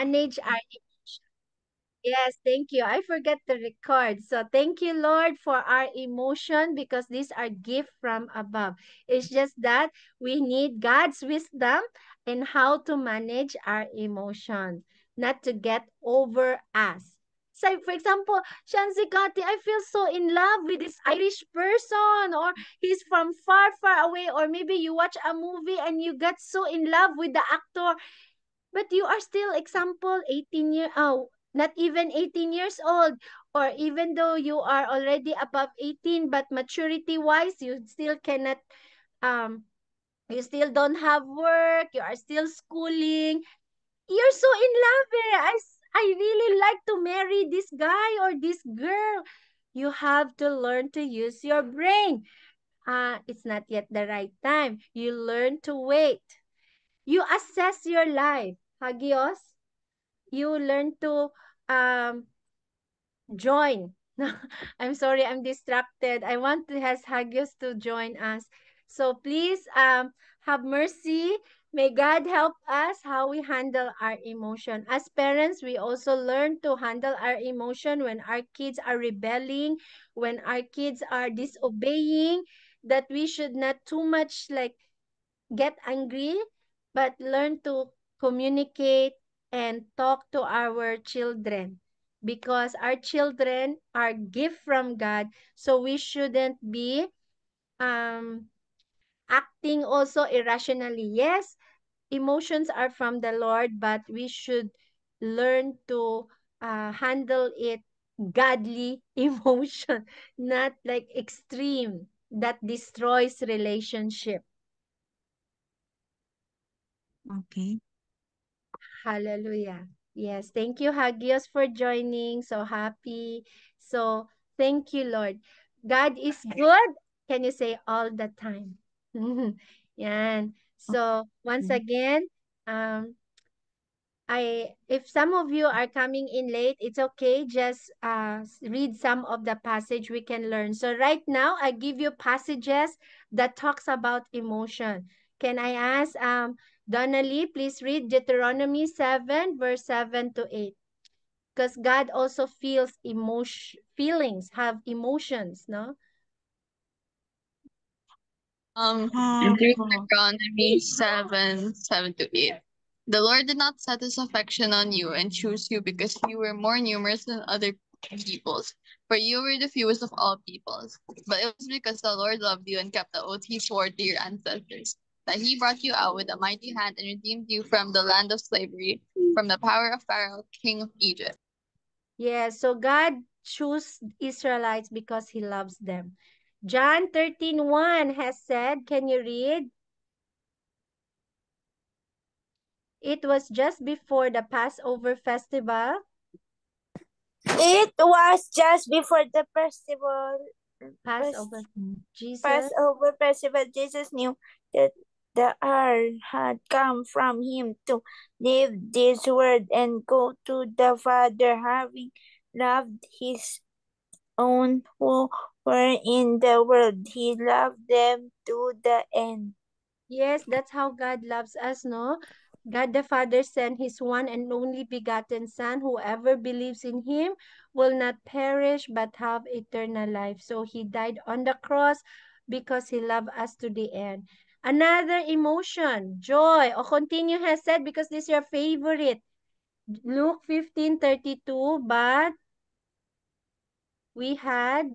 manage our emotions. Yes, thank you. I forget to record. So thank you, Lord, for our emotion because these are gifts from above. It's just that we need God's wisdom in how to manage our emotions, not to get over us. So, for example, Shanzi Gatti, I feel so in love with this Irish person, or he's from far, far away, or maybe you watch a movie and you get so in love with the actor, but you are still, example, not even 18 years old, or even though you are already above 18, but maturity wise, you still cannot, um, you still don't have work, you are still schooling, you're so in love. I really like to marry this guy or this girl. You have to learn to use your brain. It's not yet the right time. You learn to wait. You assess your life. Hagios, you learn to um join. I'm sorry, I'm distracted. I want to has Hagios to join us. So please have mercy. May God help us how we handle our emotion. As parents, we also learn to handle our emotion when our kids are rebelling, when our kids are disobeying, that we should not too much like get angry, but learn to communicate and talk to our children because our children are gift from God. So we shouldn't be um, acting also irrationally. Yes, emotions are from the Lord, but we should learn to handle it godly emotion, not like extreme that destroys relationship. Okay. Hallelujah. Yes, thank you, Hagios, for joining. So happy. So thank you, Lord. God is good. Can you say all the time? Yan. So once Okay. again, if some of you are coming in late, it's okay. Just read some of the passage we can learn. So right now, I give you passages that talks about emotion. Can I ask Donna Lee, please read Deuteronomy 7, verse 7 to 8. Because God also feels feelings, have emotions, no? Um, Deuteronomy 7, 7 to 8. The Lord did not set his affection on you and choose you because you were more numerous than other peoples, for you were the fewest of all peoples. But it was because the Lord loved you and kept the oath he swore to your ancestors, that he brought you out with a mighty hand and redeemed you from the land of slavery, from the power of Pharaoh, king of Egypt. Yes, so God chose Israelites because he loves them. John 13:1 has said, can you read? It was just before the Passover festival. It was just before the festival. Passover. Jesus. Passover festival. Jesus knew that the hour had come from him to leave this world and go to the Father, having loved his own who were in the world. He loved them to the end. Yes, that's how God loves us, no? God the Father sent his one and only begotten Son. Whoever believes in him will not perish but have eternal life. So he died on the cross because he loved us to the end. Another emotion, joy. O continue has said because this is your favorite. Luke 15:32, but we had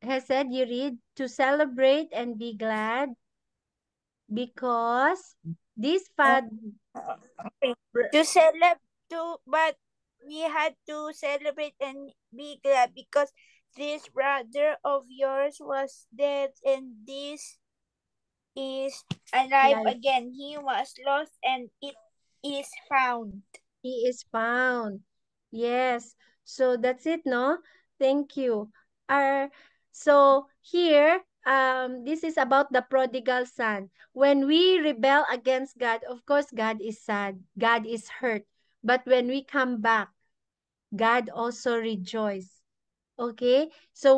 has said you read to celebrate and be glad because this father Okay. But we had to celebrate and be glad because this brother of yours was dead and this is alive life again. He was lost and it is found. he is found. Yes. So that's it, no? Thank you. Our so here this is about the prodigal son. When we rebel against God, of course God is sad. God is hurt. But when we come back, God also rejoice. Okay? So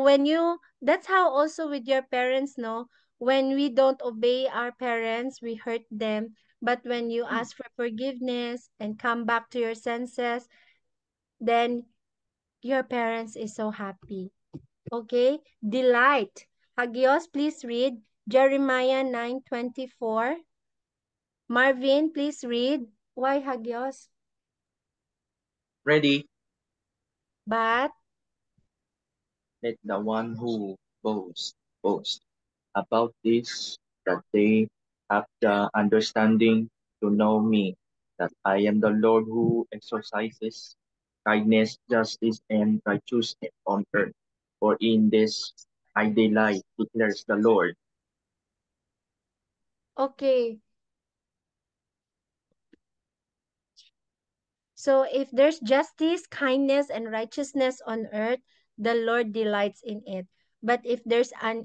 that's how also with your parents, no? When we don't obey our parents, we hurt them. But when you ask for forgiveness and come back to your senses, then your parents is so happy. Okay? Delight. Hagios, please read Jeremiah 9:24. Marvin, please read. Why Hagios? Ready, But let the one who boast about this, that they have the understanding to know me, that I am the Lord who exercises kindness, justice, and righteousness on earth. For in this I delight, declares the Lord. okay. So if there's justice, kindness, and righteousness on earth, the Lord delights in it. But if there's an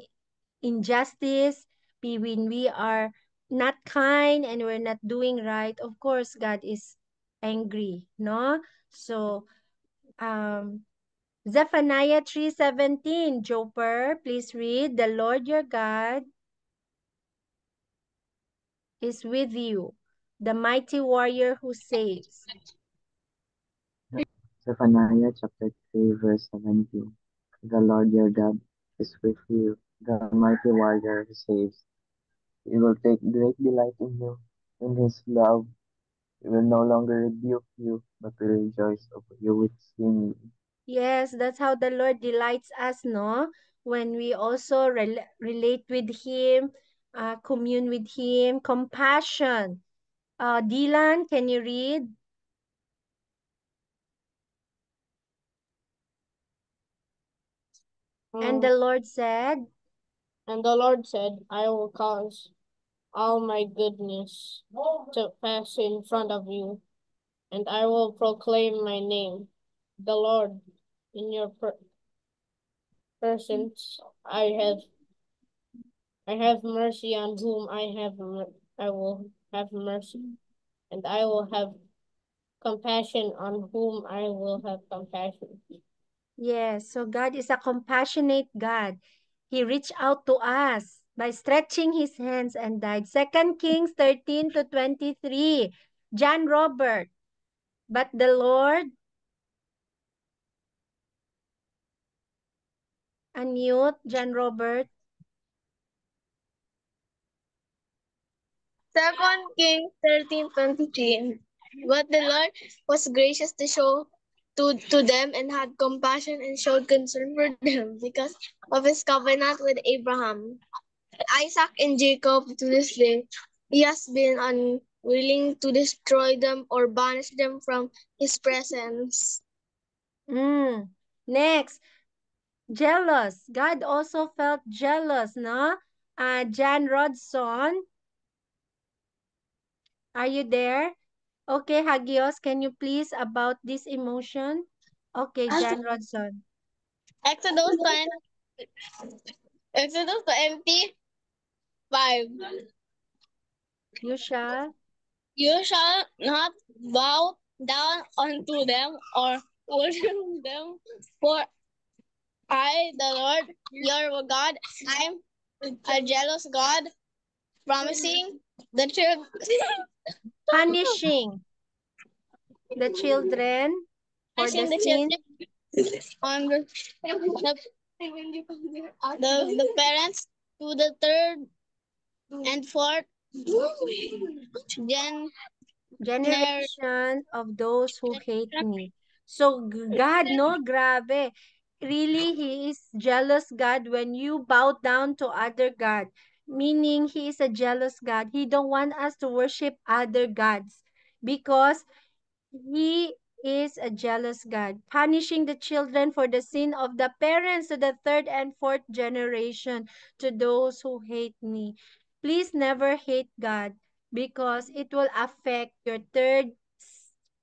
injustice, when we are not kind and we're not doing right, of course God is angry, no? So Zephaniah 3:17, Joper, please read. The Lord your God is with you, the mighty warrior who saves. Zephaniah chapter 3 verse 17. The Lord your God is with you, the mighty warrior who saves. He will take great delight in you. In his love, he will no longer rebuke you, but will rejoice over you with singing. Yes, that's how the Lord delights us, no? When we also relate with Him, commune with Him, compassion. Dylan, can you read? And the Lord said, And the Lord said, I will cause all my goodness to pass in front of you, and I will proclaim my name, the Lord, in your presence. I have mercy on whom I will have mercy, and I will have compassion on whom I will have compassion. yes, so God is a compassionate God. He reached out to us by stretching His hands and died. Second Kings 13-23. John Robert. But the Lord, unmute, John Robert. Second Kings 13:23. But the Lord was gracious to show to them and had compassion and showed concern for them because of his covenant with Abraham, Isaac, and Jacob to this day. He has been unwilling to destroy them or banish them from his presence. Next, jealous. God also felt jealous, no? Jan Rodson, are you there? Okay, Hagios, can you please about this emotion? Okay, Jan Rodson. Exodus 10, Exodus 25. You shall? You shall not bow down unto them or worship them, for I, the Lord your God, I am a jealous God, promising the children Punishing the children for the the sin. children on the parents to the third and fourth gen Generation of those who hate me. So God, no, grabe. Really, He is jealous God when you bow down to other God. Meaning, He is a jealous God. He don't want us to worship other gods because He is a jealous God, punishing the children for the sin of the parents to the third and fourth generation to those who hate me. Please never hate God because it will affect your third,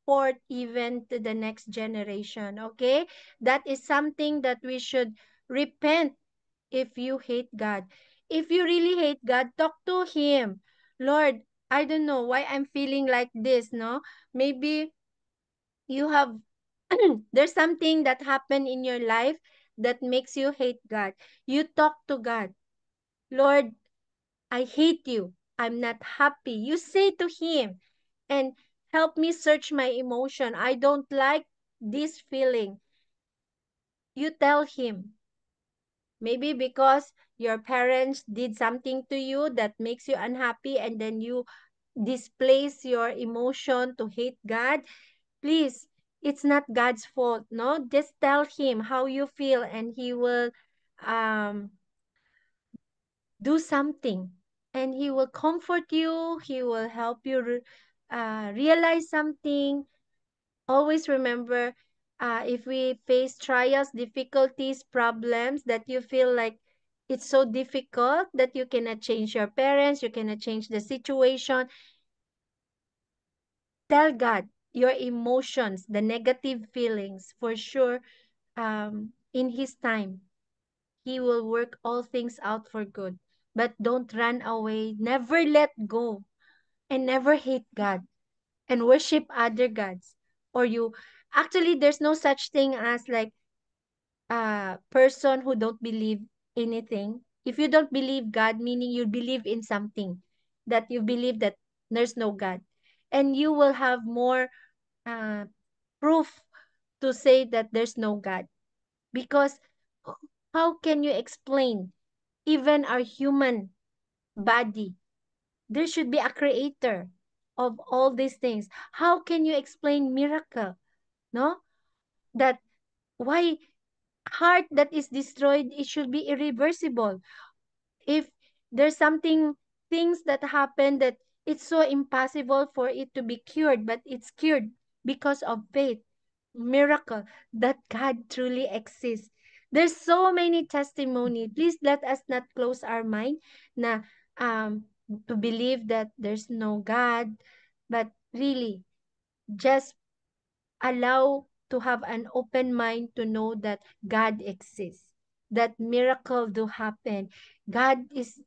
fourth, even to the next generation. Okay? That is something that we should repent if you hate God. If you really hate God, talk to Him. Lord, I don't know why I'm feeling like this, no? Maybe you have there's something that happened in your life that makes you hate God. You talk to God. Lord, I hate you. I'm not happy. You say to him, and help me search my emotion. I don't like this feeling. You tell him. Maybe because your parents did something to you that makes you unhappy, and then you displace your emotion to hate God. Please, it's not God's fault, no? Just tell him how you feel, and he will um do something, and he will comfort you. He will help you realize something. Always remember, if we face trials, difficulties, problems that you feel like it's so difficult that you cannot change your parents, you cannot change the situation, tell God your emotions, the negative feelings. For sure, in his time, he will work all things out for good. But don't run away, never let go, and never hate God and worship other gods. Or you actually, there's no such thing as like a person who don't believe anything. If you don't believe God, meaning you believe in something, that you believe that there's no God, and you will have more uh, proof to say that there's no God. Because how can you explain even our human body? There should be a creator of all these things. How can you explain miracle? No? That why heart that is destroyed, it should be irreversible. If there's something, things that happen that it's so impossible for it to be cured, but it's cured because of faith, miracle, that God truly exists. There's so many testimony. Please let us not close our mind na to believe that there's no God, but really just allow to have an open mind to know that God exists, that miracle do happen. God is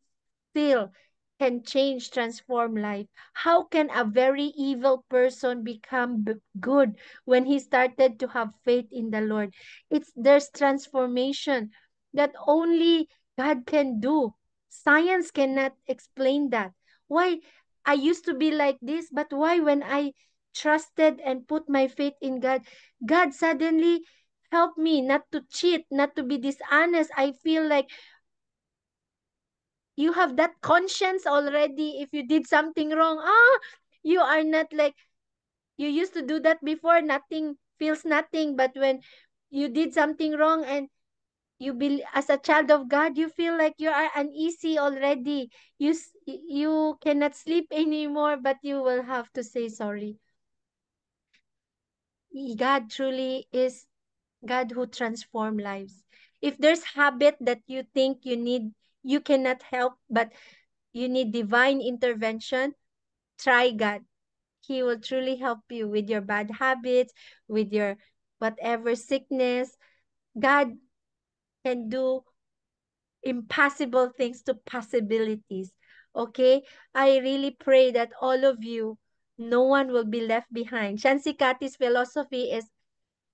still can change, transform life. How can a very evil person become good when he started to have faith in the Lord? It's there's transformation that only God can do. Science cannot explain that. Why I used to be like this, but why when I trusted and put my faith in God, God suddenly helped me not to cheat, not to be dishonest. I feel like you have that conscience already if you did something wrong. You are not like you used to do that before, nothing feels nothing. But when you did something wrong and you be as a child of God, you feel like you are uneasy already. You cannot sleep anymore, but you will have to say sorry. God truly is God who transform lives. If there's habit that you think you need, you cannot help, but you need divine intervention, try God. He will truly help you with your bad habits, with your whatever sickness. God can do impossible things to possibilities. Okay? I really pray that all of you, no one will be left behind. Shansikati's philosophy is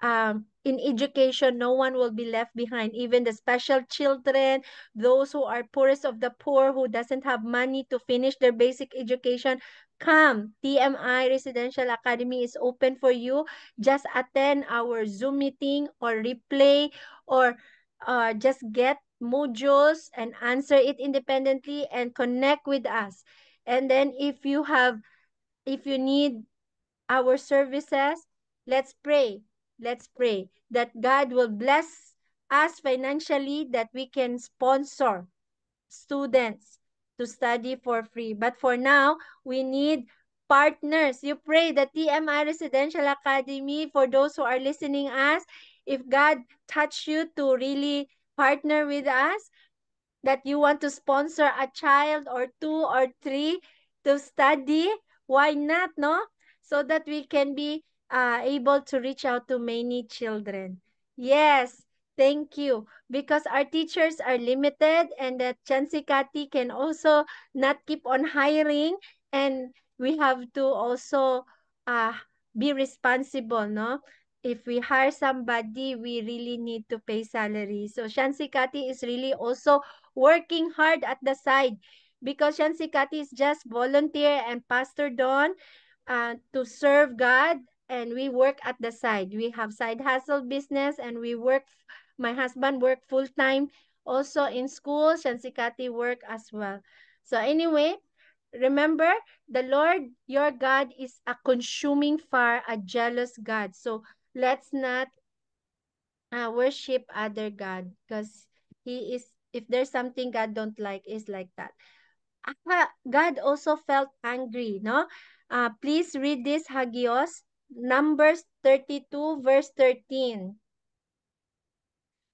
in education, no one will be left behind. Even the special children, those who are poorest of the poor, who doesn't have money to finish their basic education, come. TMI Residential Academy is open for you. Just attend our Zoom meeting or replay, or just get modules and answer it independently and connect with us. And then if you need our services, let's pray. Let's pray that God will bless us financially, that we can sponsor students to study for free. But for now, we need partners. You pray that TMI Residential Academy, for those who are listening us, if God touch you to really partner with us, that you want to sponsor a child or two or three to study, why not, no? So that we can be able to reach out to many children. Yes, thank you. Because our teachers are limited, and that Chansikati can also not keep on hiring, and we have to also uh, be responsible, no? If we hire somebody, we really need to pay salary. So Shansikati is really also working hard at the side. because Shansikati is just volunteer and Pastor Don to serve God, and we work at the side. We have side hustle business, and we work. My husband work full time also in school. Shansikati work as well. So anyway, remember, the Lord your God is a consuming fire, a jealous God. So let's not worship other God, because he is, if there's something God don't like, is like that. God also felt angry, no? Please read this, Hagios. Numbers 32, verse 13.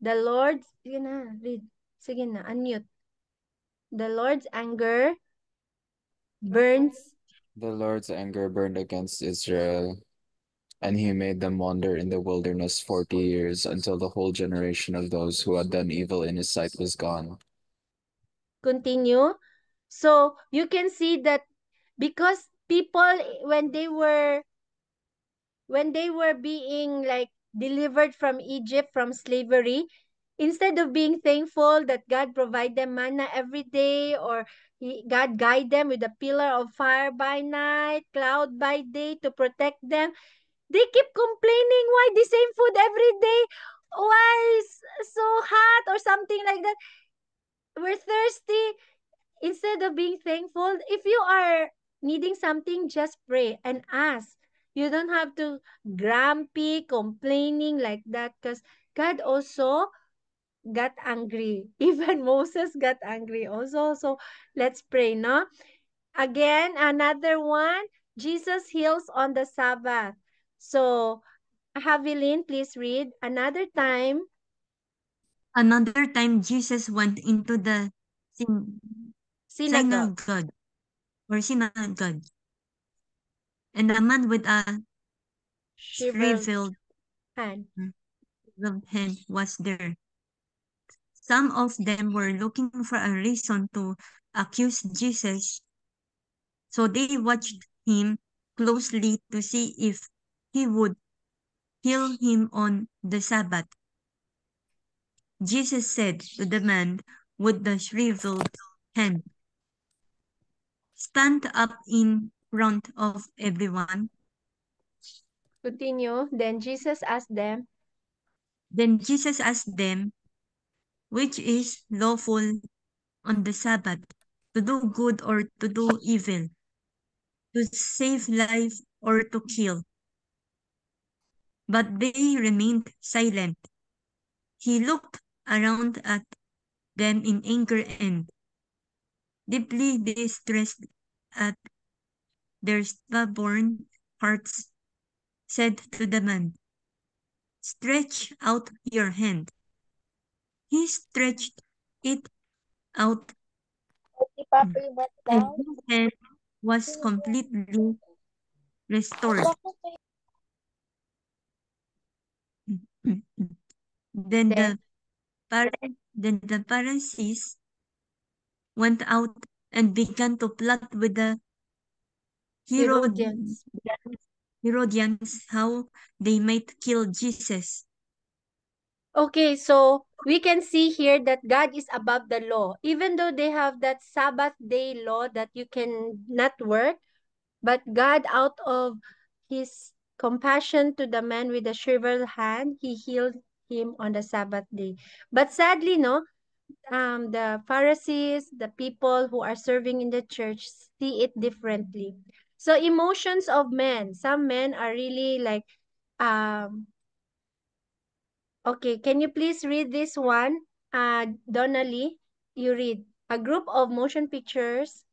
The Lord, sige na, read. Sige na, unmute. The Lord's anger burns. The Lord's anger burned against Israel, and he made them wander in the wilderness 40 years until the whole generation of those who had done evil in his sight was gone. Continue. So you can see that because people, when they were being like delivered from Egypt, from slavery, instead of being thankful that God provide them manna every day, or God guide them with a pillar of fire by night, cloud by day to protect them, they keep complaining why the same food every day, why so hot or something like that. We're thirsty. Instead of being thankful, if you are needing something, just pray and ask. You don't have to grumpy, complaining like that, because God also got angry. Even Moses got angry also. So let's pray, no? Again, another one. Jesus heals on the Sabbath. So, Havilin, please read. Another time, Another time, Jesus went into the syn- synagogue. synagogue, and a man with a Shriveled shriveled hand. hand was there. Some of them were looking for a reason to accuse Jesus, so they watched him closely to see if he would heal him on the Sabbath. Jesus said to the man with the shriveled hand, "Stand up in front of everyone." Continue. Then Jesus asked them, Then Jesus asked them, "Which is lawful on the Sabbath, to do good or to do evil, to save life or to kill?" But they remained silent. He looked around at them in anger and, deeply distressed at their stubborn hearts, said to the man, "Stretch out your hand." He stretched it out, Si Papi went and down. his hand was completely restored. Then then the Pharisees went out and began to plot with the Herodians. Herodians how they might kill Jesus. Okay, so we can see here that God is above the law. Even though they have that Sabbath day law that you can not work, but God, out of his compassion to the man with the shriveled hand, he healed him on the Sabbath day. But sadly, no, the Pharisees, the people who are serving in the church, see it differently. So emotions of men. Some men are really like, um, okay, can you please read this one? Donnelly, you read. A group of motion pictures.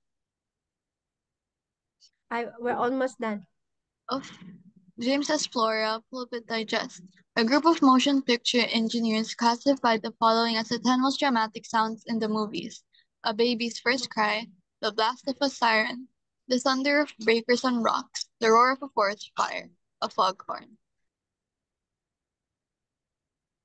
We're almost done. Of James S. Flora, Pulpit Digest. A group of motion picture engineers classified the following as the 10 most dramatic sounds in the movies: a baby's first cry, the blast of a siren, the thunder of breakers on rocks, the roar of a forest fire, a foghorn.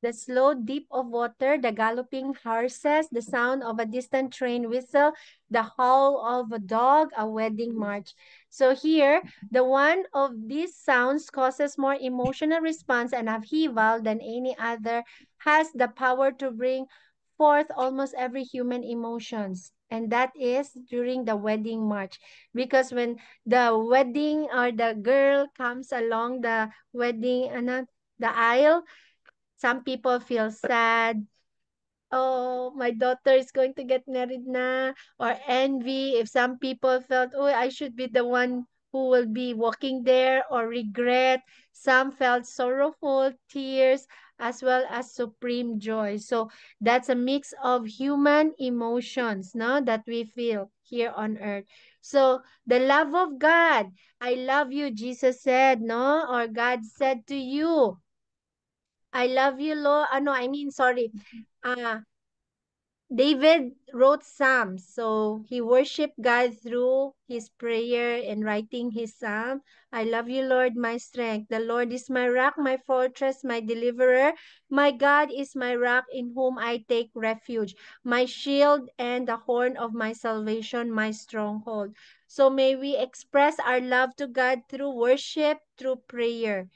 The slow dip of water, the galloping horses, the sound of a distant train whistle, the howl of a dog, a wedding march. So here, the one of these sounds causes more emotional response and upheaval than any other, has the power to bring forth almost every human emotions. And that is during the wedding march. Because when the wedding or the girl comes along the wedding, the aisle, some people feel sad. Oh, my daughter is going to get married na, or envy if some people felt, oh, I should be the one who will be walking there, or regret. Some felt sorrowful, tears, as well as supreme joy. So that's a mix of human emotions, no, that we feel here on earth. So the love of God, I love you, Jesus said, no, or God said to you, I love you, Lord. No, I mean, sorry. Uh, David wrote Psalms, so he worshiped God through his prayer and writing his psalm. I love you, Lord, my strength. The Lord is my rock, my fortress, my deliverer. My God is my rock in whom I take refuge, my shield and the horn of my salvation, my stronghold. So may we express our love to God through worship, through prayer.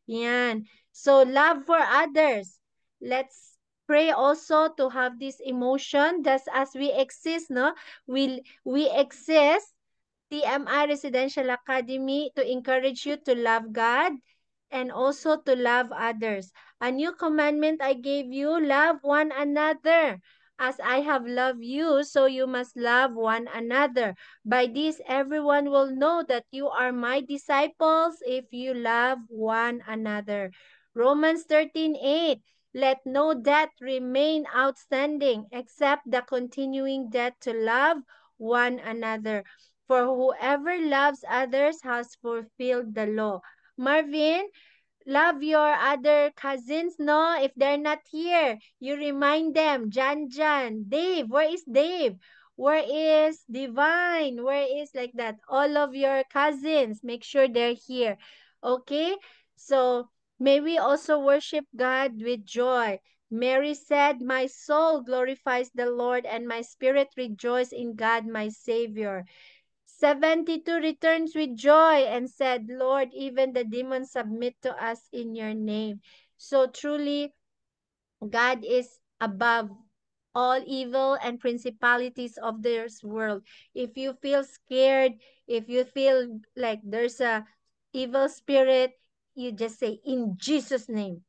Yan. So love for others. Let's pray also to have this emotion just as we exist, no, we exist, TMI Residential Academy, to encourage you to love God and also to love others. A new commandment I gave you, love one another. As I have loved you, so you must love one another. By this, everyone will know that you are my disciples if you love one another. Romans 13:8. Let no debt remain outstanding except the continuing debt to love one another. For whoever loves others has fulfilled the law. Marvin, love your other cousins, no? If they're not here, you remind them. Jan, Dave, where is Dave? Where is Divine? Where is like that? All of your cousins, make sure they're here. Okay? So, may we also worship God with joy. Mary said, my soul glorifies the Lord, and my spirit rejoices in God, my Savior. 72 returns with joy and said, Lord, even the demons submit to us in your name. So truly, God is above all evil and principalities of this world. If you feel scared, if you feel like there's a evil spirit, you just say, in Jesus' name.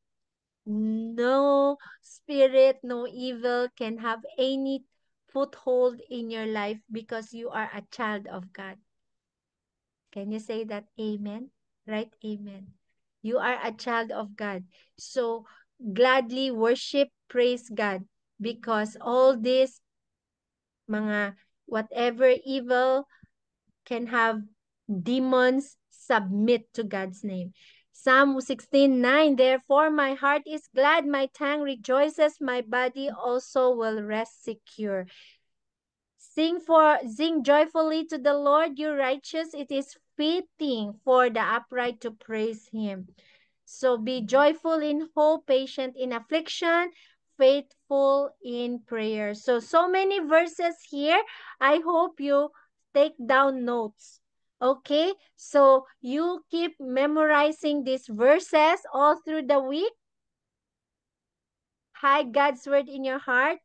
No spirit, no evil can have any foothold in your life because you are a child of God. Can you say that amen? Right? Amen. You are a child of God. So gladly worship, praise God because all this mga whatever evil can have demons submit to God's name. Psalm 16:9. Therefore my heart is glad, my tongue rejoices, my body also will rest secure. Sing joyfully to the Lord, you righteous. It is fitting for the upright to praise him. So be joyful in hope, patient in affliction, faithful in prayer. So many verses here. I hope you take down notes. Okay? So you keep memorizing these verses all through the week. Hide God's word in your heart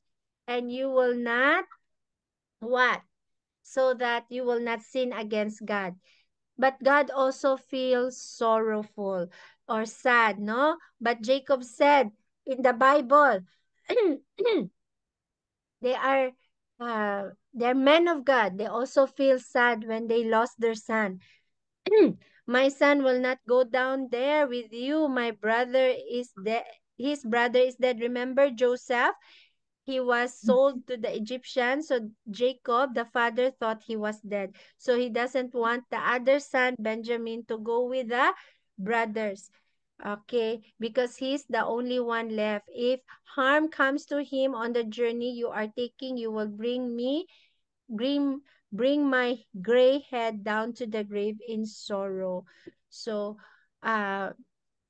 and you will not what? So that you will not sin against God. But God also feels sorrowful or sad, no? But Jacob said in the Bible, they are they're men of God. They also feel sad when they lost their son. My son will not go down there with you. My brother is dead. His brother is dead. Remember Joseph? He was sold to the Egyptians. So Jacob, the father, thought he was dead. So he doesn't want the other son, Benjamin, to go with the brothers. Okay, because he's the only one left. If harm comes to him on the journey you are taking, you will bring, bring my gray head down to the grave in sorrow. So,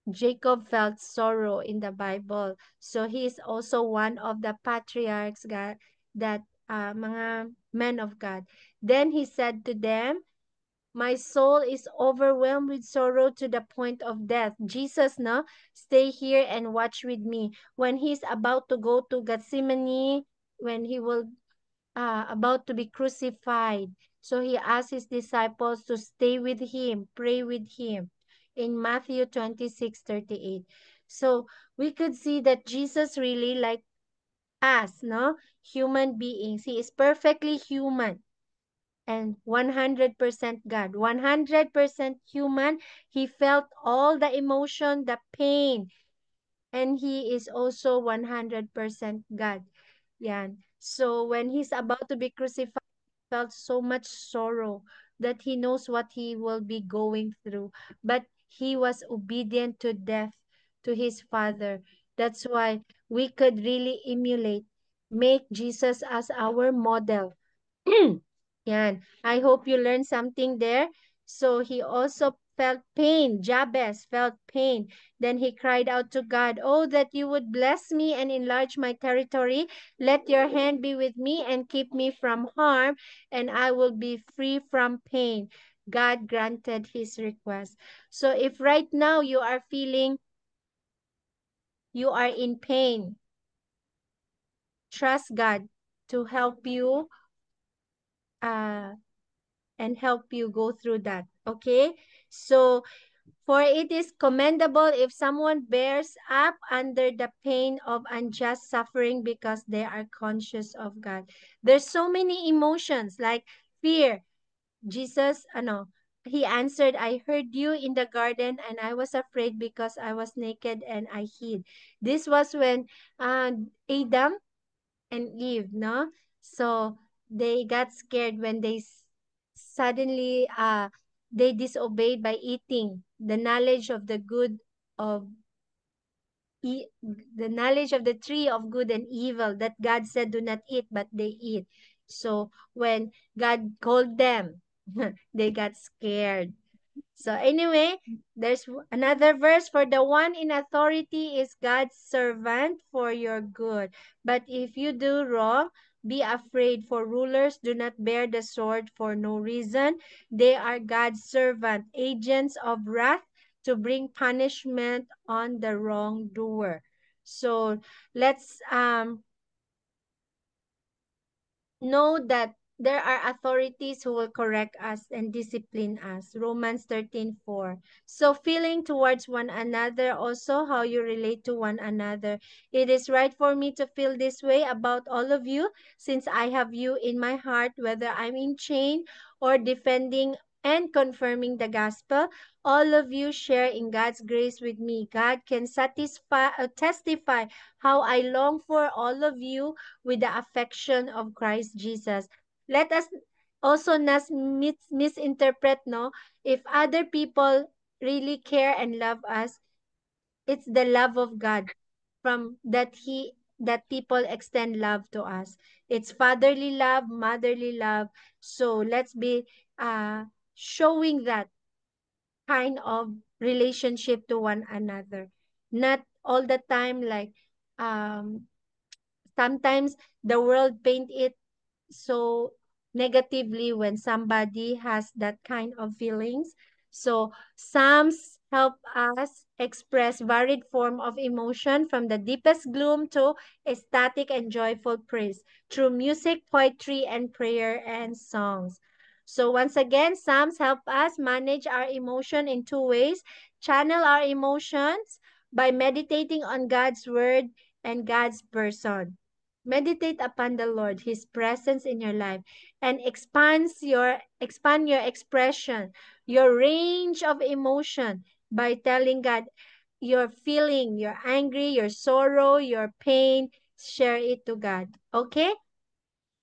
Jacob felt sorrow in the Bible. So he is also one of the patriarchs God, that mga men of God. Then he said to them, my soul is overwhelmed with sorrow to the point of death. Jesus, no, stay here and watch with me. When he's about to go to Gethsemane, when he will about to be crucified. So he asked his disciples to stay with him, pray with him in Matthew 26:38. So we could see that Jesus really like us, no? Human beings. He is perfectly human and 100% God. 100% human. He felt all the emotion, the pain, and he is also 100% God. Yan. So when he's about to be crucified, he felt so much sorrow that he knows what he will be going through. But he was obedient to death to his Father. That's why we could really emulate, make Jesus as our model. Yan. I hope you learned something there. So he also felt pain. Jabez felt pain. Then he cried out to God, "Oh, that you would bless me and enlarge my territory. Let your hand be with me and keep me from harm, and I will be free from pain." God granted his request. So if right now you are feeling you are in pain, trust God to help you uh, and help you go through that. Okay? So, for it is commendable if someone bears up under the pain of unjust suffering because they are conscious of God. There's so many emotions like fear. Jesus, he answered, "I heard you in the garden and I was afraid because I was naked and I hid." This was when uh, Adam and Eve, no? So they got scared when suddenly they disobeyed by eating the knowledge of of e- the knowledge of the tree of good and evil that God said do not eat, but they eat. So when God called them, they got scared. So anyway, there's another verse, "For the one in authority is God's servant for your good. But if you do wrong, be afraid, for rulers do not bear the sword for no reason. They are God's servant, agents of wrath to bring punishment on the wrongdoer." So let's know that there are authorities who will correct us and discipline us. Romans 13:4. So feeling towards one another, also how you relate to one another. It is right for me to feel this way about all of you, since I have you in my heart, whether I'm in chain or defending and confirming the gospel. All of you share in God's grace with me. God can testify how I long for all of you with the affection of Christ Jesus. Let us also not misinterpret, no? If other people really care and love us, it's the love of God from that people extend love to us. It's fatherly love, motherly love. So let's be showing that kind of relationship to one another. Not all the time like um sometimes the world paint it so negatively when somebody has that kind of feelings. So Psalms help us express varied form of emotion from the deepest gloom to ecstatic and joyful praise through music, poetry, and prayer and songs. So once again, Psalms help us manage our emotion in two ways. Channel our emotions by meditating on God's word and God's person. Meditate upon the Lord, His presence in your life, and expand your expression, your range of emotion by telling God your feeling, your angry, your sorrow, your pain, share it to God. Okay?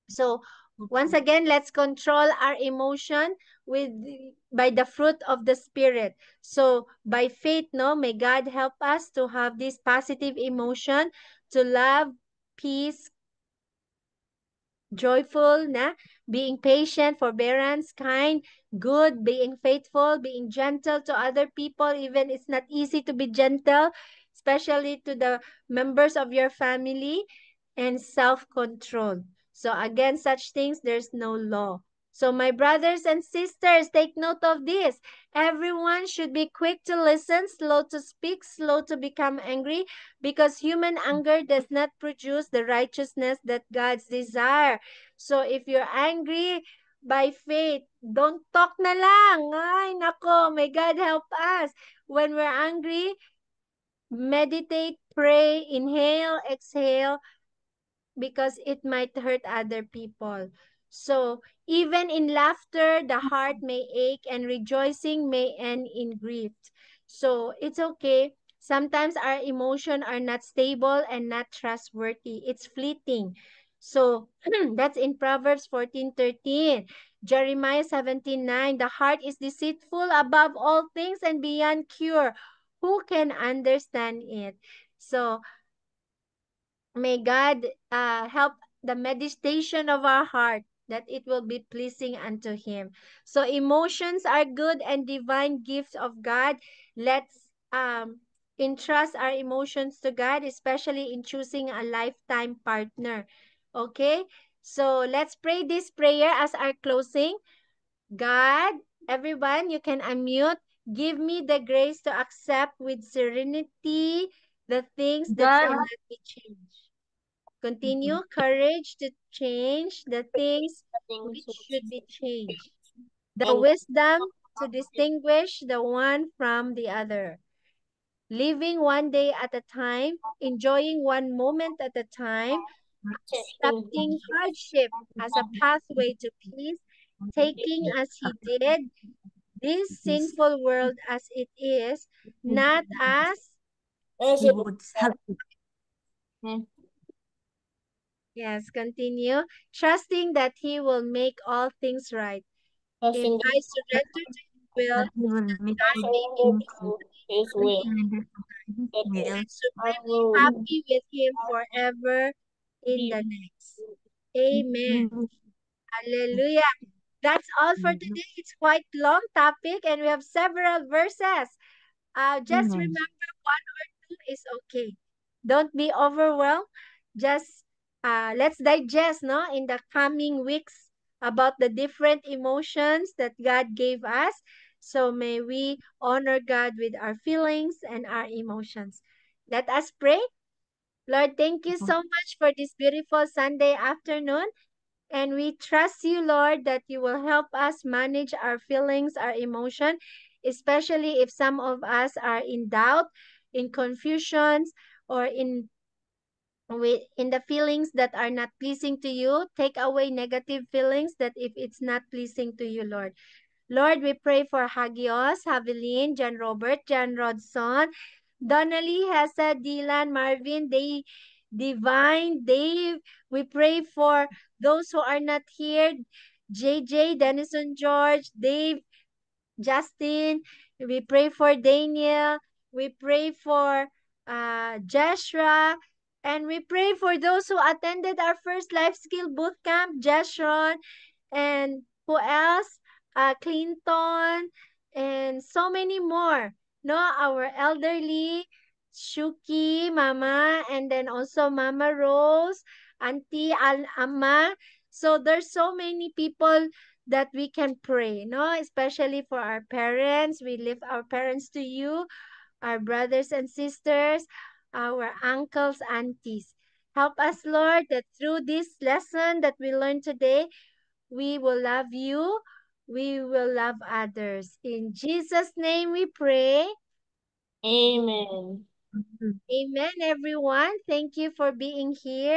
So once again, let's control our emotion with by the fruit of the spirit. So by faith, no, may God help us to have this positive emotion, to love, peace, joyful, na, being patient, forbearance, kind, good, being faithful, being gentle to other people. Even it's not easy to be gentle, especially to the members of your family, and self-control. So against such things, there's no law. So my brothers and sisters, take note of this. Everyone should be quick to listen, slow to speak, slow to become angry, because human anger does not produce the righteousness that God's desire. So if you're angry by faith, don't talk na lang. Ay, nako, may God help us. When we're angry, meditate, pray, inhale, exhale, because it might hurt other people. So, even in laughter, the heart may ache and rejoicing may end in grief. So, it's okay. Sometimes our emotions are not stable and not trustworthy. It's fleeting. So, that's in Proverbs 14:13. Jeremiah 17:9. The heart is deceitful above all things and beyond cure. Who can understand it? So, may God help the meditation of our heart that it will be pleasing unto Him. So emotions are good and divine gifts of God. Let's entrust our emotions to God, especially in choosing a lifetime partner. Okay? So let's pray this prayer as our closing. God, everyone, you can unmute. Give me the grace to accept with serenity the things that God, cannot be changed. Continue courage to change the things things which which should be changed. The and wisdom to distinguish the one from the other. Living one day at a time, enjoying one moment at a time, accepting accepting hardship as a pathway to peace, taking as he did this sinful world as it is, not as, as He it would have is, yes, continue, trusting that he will make all things right. If trusting I surrender to His will, that He will make I God all may be surrender things pleased right. to with His I will, me surrender to His that will. and I supremely will happy with Him forever in be the next. Amen. Amen. Hallelujah. That's all for today. It's quite long topic and we have several verses. Just Amen. remember one or two is okay. Don't be overwhelmed. Just let's digest no in the coming weeks about the different emotions that God gave us. So may we honor God with our feelings and our emotions. Let us pray. Lord, thank you so much for this beautiful Sunday afternoon. And we trust you, Lord, that you will help us manage our feelings, our emotion, especially if some of us are in doubt, in confusions, or in the feelings that are not pleasing to you. Take away negative feelings that if it's not pleasing to you, Lord. Lord, we pray for Hagios, Havilin, John Robert, John Rodson, Donnelly, Hessa, Dylan, Marvin, Divine, Dave. We pray for those who are not here, JJ, Denison George, Dave, Justin. We pray for Daniel. We pray for Joshua. And we pray for those who attended our first life skill boot camp, Jeshron, and who else? Clinton, and so many more. No, our elderly, Shuki, Mama, and then also Mama Rose, Auntie Amma. So there's so many people that we can pray, no? Especially for our parents. We lift our parents to you, our brothers and sisters, our uncles, aunties. Help us, Lord, that through this lesson that we learned today, we will love you. We will love others. In Jesus' name we pray. Amen. Amen, everyone. Thank you for being here.